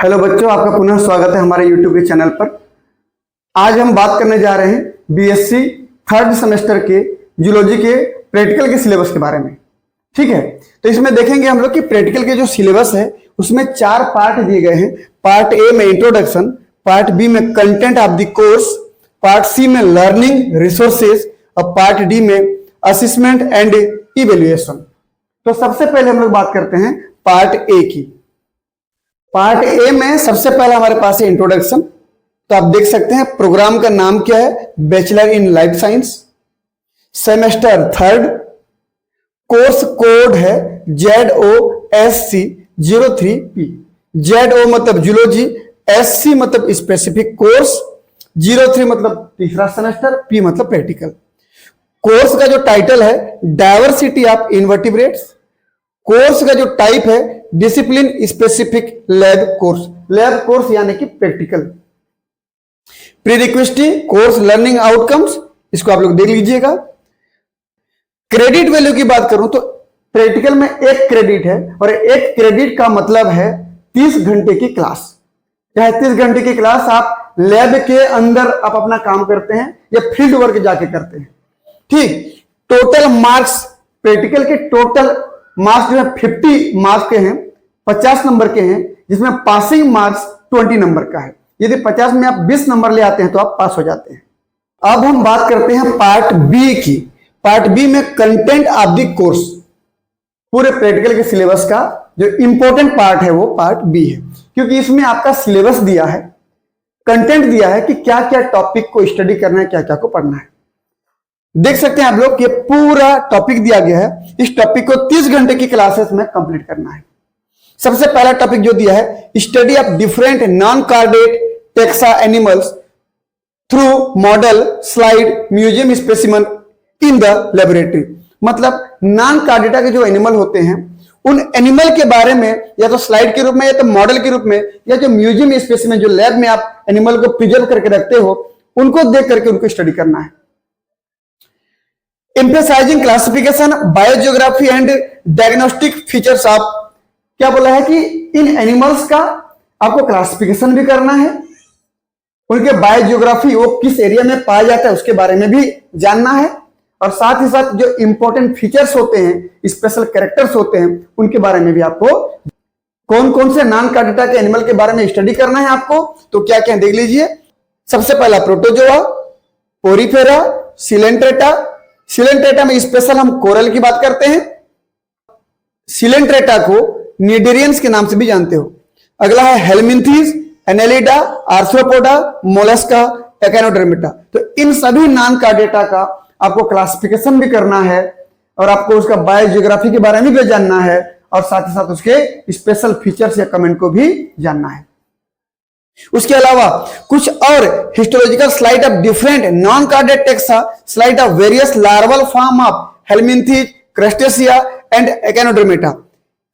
Hello बच्चों, आपका पुनः स्वागत है हमारे YouTube के चैनल पर। आज हम बात करने जा रहे हैं बीएससी थर्ड सेमेस्टर के जूलॉजी के प्रैक्टिकल के सिलेबस के बारे में। ठीक है, तो इसमें देखेंगे हम लोग कि प्रैक्टिकल के जो सिलेबस है उसमें 4 पार्ट दिए गए हैं। पार्ट ए में इंट्रोडक्शन, पार्ट बी में content of the course, part C में लर्निंग रिसोर्सेज और पार्ट डी में असेसमेंट एंड इवेल्युएशन। तो सबसे पहले हम लोग बात करते हैं पार्ट ए की। पार्ट ए में सबसे पहला हमारे पास है इंट्रोडक्शन। तो आप देख सकते हैं प्रोग्राम का नाम क्या है, bachelor in life science, semester third, course code है ZOSC03P। ZO मतलब जूलॉजी, SC मतलब स्पेसिफिक कोर्स, 03 मतलब तीसरा सेमेस्टर, P मतलब प्रैक्टिकल। कोर्स का जो टाइटल है डायवर्सिटी ऑफ इनवर्टिब्रेट्स। कोर्स का जो टाइप है discipline specific lab course, lab course यानी कि प्रैक्टिकल। प्रीरिक्विजिटी कोर्स लर्निंग आउटकम्स, इसको आप लोग देख लीजिएगा। क्रेडिट वैल्यू की बात करूं तो प्रैक्टिकल में 1 क्रेडिट है और 1 क्रेडिट का मतलब है 30 घंटे की क्लास। चाहे 30 घंटे की क्लास आप लैब के अंदर आप अपना काम करते हैं या फील्ड वर्क जाके करते हैं। ठीक, टोटल मार्क्स प्रैक्टिकल के टोटल मार्क्स जो है 50 मार्क्स के हैं, 50 नंबर के हैं, जिसमें पासिंग मार्क्स 20 नंबर का है। यदि 50 में आप 20 नंबर ले आते हैं तो आप पास हो जाते हैं। अब हम बात करते हैं पार्ट बी की। पार्ट बी में कंटेंट ऑफ द कोर्स, पूरे प्रैक्टिकल के सिलेबस का जो इंपॉर्टेंट पार्ट है वो पार्ट बी है, क्योंकि इसमें आपका सिलेबस दिया है, कंटेंट दिया है कि क्या क्या टॉपिक को स्टडी करना है, क्या क्या को पढ़ना है। देख सकते हैं आप लोग कि पूरा टॉपिक दिया गया है। इस टॉपिक को 30 घंटे की क्लासेस में कंप्लीट करना है। सबसे पहला टॉपिक जो दिया है study of different non chordate taxa animals through model, slide, museum specimen in the laboratory. मतलब नॉन कार्डेटा के जो एनिमल होते हैं उन एनिमल के बारे में या तो स्लाइड के रूप में या तो मॉडल के रूप में या जो म्यूजियम स्पेसिमन जो लैब में आप एनिमल को प्रिजर्व करके रखते हो उनको देख करके उनको स्टडी करना है। Emphasizing classification, biogeography and diagnostic features of, क्या बोला है कि इन एनिमल्स का आपको क्लासिफिकेशन भी करना है, उनके बायोजियोग्राफी वो किस एरिया में पाया जाता है उसके बारे में भी जानना है, और साथ ही साथ जो इंपॉर्टेंट फीचर्स होते हैं, स्पेशल कैरेक्टर्स होते हैं, उनके बारे में भी आपको कौन कौन से नॉन कार्डेटा के एनिमल के बारे में स्टडी करना है आपको। तो क्या क्या देख लीजिए। सबसे पहला प्रोटोजोआ, पोरीफेरा, सिलेंट्रेटा। सिलेंट्रेटा में स्पेशल हम कोरल की बात करते हैं। सिलेंट्रेटा को नीडेरियंस के नाम से भी जानते हो। अगला है हेलमिंथीज, एनेलिडा, आर्थ्रोपोडा, मोलस्का, एकेनोडर्मिटा। तो इन सभी नॉन कार्डेटा का आपको क्लासिफिकेशन भी करना है और आपको उसका बायोजियोग्राफी के बारे में भी जानना है और साथ ही साथ उसके स्पेशल फीचर्स या कमेंट को भी जानना है। उसके अलावा कुछ और histological slide of different non chordate taxa, slide of various larval form of helminthes, crustacea and echinodermata.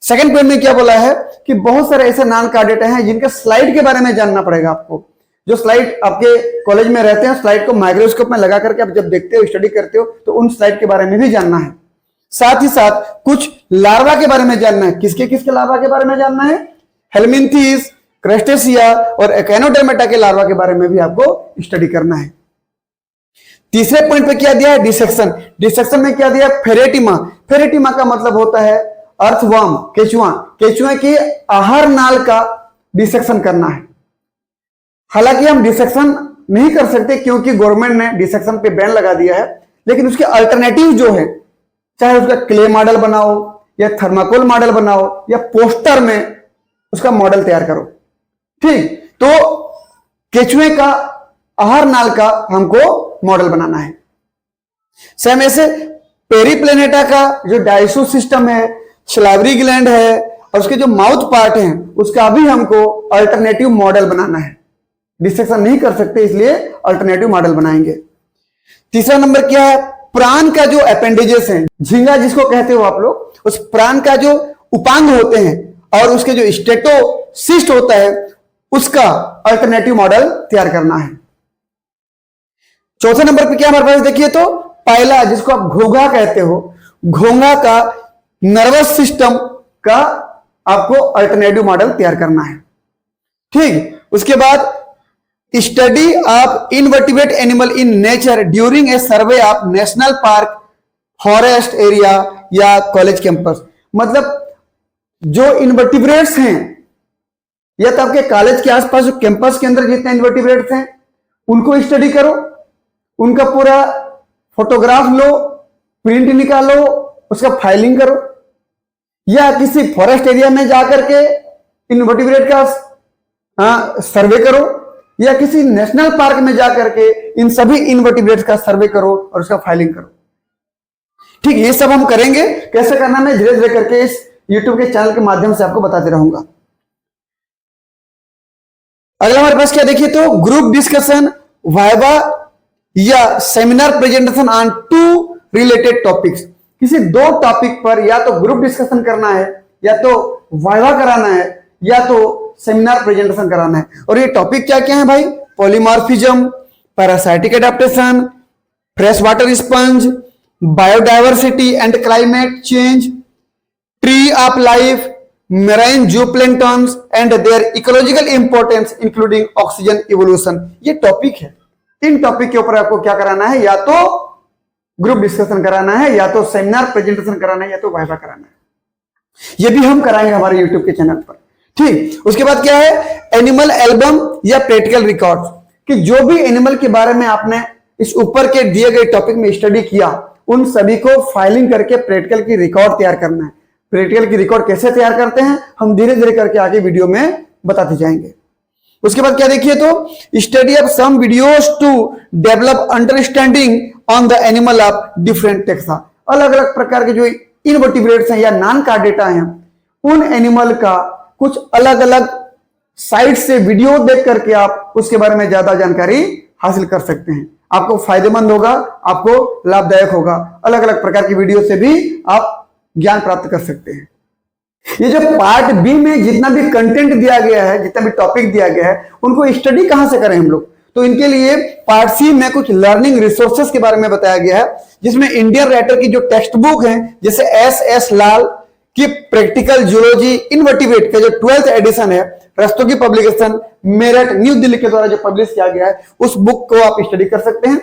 Second point में क्या बोला है कि बहुत सारे ऐसे नॉन कार्डेटा हैं जिनके स्लाइड के बारे में जानना पड़ेगा आपको। जो स्लाइड आपके कॉलेज में रहते हैं, स्लाइड को माइक्रोस्कोप में लगा करके आप जब देखते हो, स्टडी करते हो, तो उन स्लाइड के बारे में भी जानना है। साथ ही साथ कुछ लार्वा के बारे में जानना है। किसके किसके लार्वा के बारे में जानना है? हेलमिंथीज, क्रस्टेसिया और एकेनोडर्मिटा के लार्वा के बारे में भी आपको स्टडी करना है। तीसरे पॉइंट पे क्या दिया है? डिसेक्शन। डिसेक्शन में क्या दिया? फेरेटिमा। फेरेटिमा का मतलब होता है अर्थवर्म, केचुआ। केचुआ की आहार नाल का डिसेक्शन करना है। हालांकि हम डिसेक्शन नहीं कर सकते क्योंकि गवर्नमेंट ने डिसेक्शन पे बैन लगा दिया है, लेकिन उसके अल्टरनेटिव जो है, चाहे उसका क्ले मॉडल बनाओ या थर्माकोल मॉडल बनाओ या पोस्टर में उसका मॉडल तैयार करो। ठीक, तो केचुए का आहार नाल का हमको मॉडल बनाना है। सेम ऐसे पेरीप्लेनेटा का जो डाइसो सिस्टम है, सलाइवरी ग्लैंड है और उसके जो माउथ पार्ट है उसका भी हमको अल्टरनेटिव मॉडल बनाना है। डिसेक्शन नहीं कर सकते इसलिए अल्टरनेटिव मॉडल बनाएंगे। तीसरा नंबर क्या है? प्राण का जो अपेंडेजेस है, झींगा जिसको कहते हो आप लोग, उस प्राण का जो उपांग होते हैं और उसके जो स्टेटोसिस्ट होता है उसका अल्टरनेटिव मॉडल तैयार करना है। चौथे नंबर पे क्या हमारे पास देखिए तो पायला, जिसको आप घोंघा कहते हो, घोंघा का नर्वस सिस्टम का आपको अल्टरनेटिव मॉडल तैयार करना है। ठीक, उसके बाद study of invertebrate animal in nature during a survey of national park, forest area या कॉलेज कैंपस। मतलब जो इनवर्टिब्रेट्स हैं या तो आपके कॉलेज के आसपास जो कैंपस के अंदर जितने इनवर्टिब्रेट्स हैं उनको स्टडी करो, उनका पूरा फोटोग्राफ लो, प्रिंट निकालो, उसका फाइलिंग करो, या किसी फॉरेस्ट एरिया में जाकर के इनवर्टिब्रेट का सर्वे करो, या किसी नेशनल पार्क में जाकर के इन सभी इनवर्टिब्रेट्स का सर्वे करो और उसका फाइलिंग करो। ठीक, ये सब हम करेंगे। कैसे करना मैं धीरे धीरे करके इस YouTube के चैनल के माध्यम से आपको बताते रहूंगा। अगला हमारे पास क्या देखिए तो ग्रुप डिस्कशन, वाइवा या seminar presentation on 2 related topics. किसी 2 टॉपिक पर या तो ग्रुप डिस्कशन करना है, या तो वाइवा कराना है, या तो सेमिनार प्रेजेंटेशन कराना है। और ये टॉपिक क्या क्या है भाई? Polymorphism, parasitic adaptation, fresh water sponge, biodiversity and climate change, tree of life, marine zooplanktons and their ecological importance including oxygen evolution. ये टॉपिक है। इन टॉपिक के ऊपर आपको क्या कराना है? या तो ग्रुप डिस्कशन कराना है, या तो सेमिनार प्रेजेंटेशन कराना है, या तो वाइवा कराना है। ये भी हम कराएंगे हमारे यूट्यूब के चैनल पर। ठीक, उसके बाद क्या है? एनिमल एल्बम या प्रैक्टिकल रिकॉर्ड, कि जो भी एनिमल के बारे में आपने इस ऊपर के दिए गए टॉपिक में स्टडी किया उन सभी को फाइलिंग करके प्रैक्टिकल की रिकॉर्ड तैयार करना है। प्रैक्टिकल की रिकॉर्ड कैसे तैयार करते हैं हम धीरे धीरे करके आगे वीडियो में बताते जाएंगे। उसके बाद क्या देखिए तो study of some videos to develop understanding on the animal of different taxa. अलग अलग प्रकार के जो इनवर्टिब्रेट्स हैं या नॉन कार्डेटा हैं उन एनिमल का कुछ अलग अलग साइट से वीडियो देख करके आप उसके बारे में ज्यादा जानकारी हासिल कर सकते हैं। आपको फायदेमंद होगा, आपको लाभदायक होगा। अलग अलग प्रकार की वीडियो से भी आप ज्ञान प्राप्त कर सकते हैं। ये जो पार्ट बी में जितना भी कंटेंट दिया गया है, जितना भी टॉपिक दिया गया है, उनको स्टडी कहां से करें हम लोग? तो इनके लिए पार्ट सी में कुछ लर्निंग रिसोर्सेस के बारे में बताया गया है, जिसमें इंडियन राइटर की जो टेक्स्ट बुक है जैसे एस लाल की प्रैक्टिकल जूलॉजी इनवर्टिब्रेट का जो 12th एडिशन है, रस्तोगी पब्लिकेशन मेरठ न्यू दिल्ली के द्वारा जो पब्लिश किया गया है, उस बुक को आप स्टडी कर सकते हैं।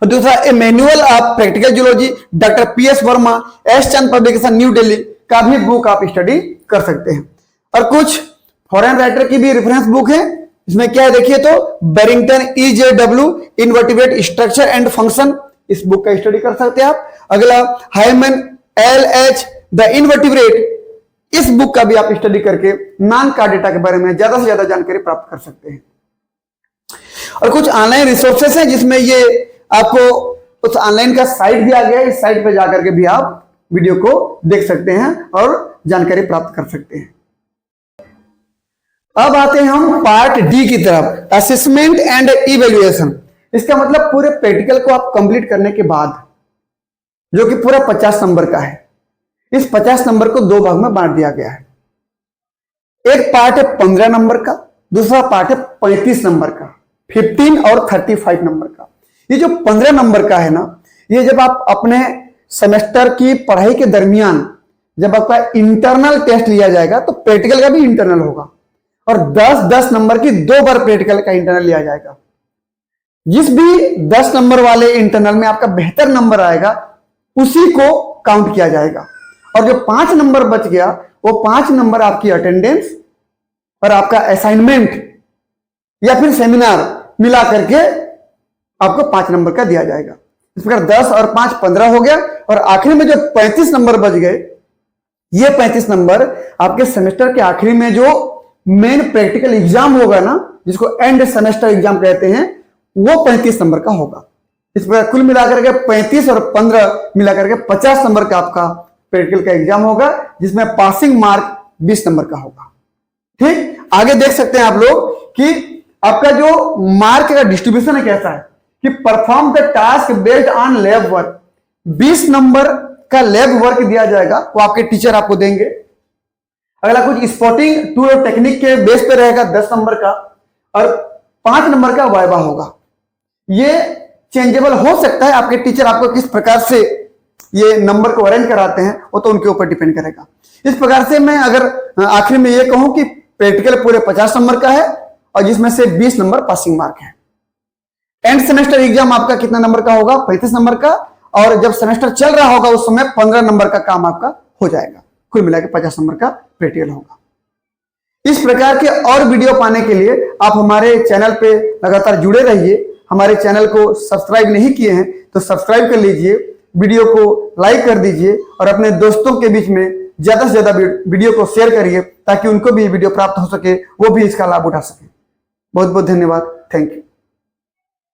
और दूसरा a manual of practical zoology doctor PS Verma, S Chand publication New Delhi का भी बुक आप स्टडी कर सकते हैं। और कुछ फॉरेन राइटर की भी रेफरेंस बुक है, इसमें क्या है देखिए तो Barrington EJW invertebrate structure and function, इस बुक का स्टडी कर सकते हैं आप। अगला हाइमन LH द इनवर्टिब्रेट, इस बुक का भी आप स्टडी करके नॉन कार्डेटा के बारे में ज्यादा से ज्यादा जानकारी प्राप्त कर सकते हैं। और कुछ ऑनलाइन रिसोर्सेस हैं जिसमें ये आपको उस ऑनलाइन का साइट दिया गया है, इस साइट पे जाकर के भी आप वीडियो को देख सकते हैं और जानकारी प्राप्त कर सकते हैं। अब आते हैं हम पार्ट डी की तरफ, असेसमेंट एंड इवैल्यूएशन। इसका मतलब पूरे प्रैक्टिकल को आप कंप्लीट करने के बाद, जो कि पूरा 50 नंबर का है, इस 50 नंबर को 2 भाग में बांट दिया गया है। एक पार्ट है 15 नंबर का, दूसरा पार्ट है 35 नंबर का, 15 और 35 नंबर का। ये जो 15 नंबर का है ना, ये जब आप अपने सेमेस्टर की पढ़ाई के दरमियान जब आपका इंटरनल टेस्ट लिया जाएगा तो प्रैक्टिकल का भी इंटरनल होगा, और 10-10 नंबर की 2 बार प्रैक्टिकल का इंटरनल लिया जाएगा। जिस भी 10 नंबर वाले इंटरनल में आपका बेहतर नंबर आएगा उसी को काउंट किया जाएगा, और जो 5 नंबर बच गया वो 5 नंबर आपकी अटेंडेंस और आपका असाइनमेंट या फिर सेमिनार मिला करके आपको 5 नंबर का दिया जाएगा। इस प्रकार 10 और 5 15 हो गया, और आखिरी में जो 35 नंबर बच गए, ये 35 नंबर आपके सेमेस्टर के आखिरी में जो मेन प्रैक्टिकल एग्जाम होगा ना, जिसको एंड सेमेस्टर एग्जाम कहते हैं, वो 35 नंबर का होगा। इस प्रकार कुल मिलाकर के 35 और 15 मिलाकर के 50 नंबर का आपका प्रैक्टिकल का एग्जाम होगा, जिसमें पासिंग मार्क 20 नंबर का होगा। ठीक, आगे देख सकते हैं आप लोग कि आपका जो मार्क का डिस्ट्रीब्यूशन है कैसा है, कि perform the task based on lab work. 20 number का लैब वर्क दिया जाएगा, वो आपके टीचर आपको देंगे। अगला कुछ स्पॉटिंग टूल और टेक्निक के बेस पे रहेगा 10 नंबर का, और 5 नंबर का वाइवा होगा। ये चेंजेबल हो सकता है, आपके टीचर आपको किस प्रकार से ये नंबर को अरेंज कराते हैं वो तो उनके ऊपर डिपेंड करेगा। इस प्रकार से मैं अगर आखिर में ये कहूं कि प्रैक्टिकल पूरे 50 नंबर का है और जिसमें से 20 नंबर पासिंग मार्क है। एंड सेमेस्टर एग्जाम आपका कितना नंबर का होगा? 35 नंबर का, और जब सेमेस्टर चल रहा होगा उस समय 15 नंबर का काम आपका हो जाएगा। कुल मिलाकर 50 नंबर का प्रैक्टिकल होगा। इस प्रकार के और वीडियो पाने के लिए आप हमारे चैनल पे लगातार जुड़े रहिए। हमारे चैनल को सब्सक्राइब नहीं किए हैं तो सब्सक्राइब कर लीजिए, वीडियो को लाइक कर दीजिए और अपने दोस्तों के बीच में ज्यादा से ज्यादा वीडियो को शेयर करिए ताकि उनको भी वीडियो प्राप्त हो सके, वो भी इसका लाभ उठा सके। बहुत बहुत धन्यवाद। Thank you.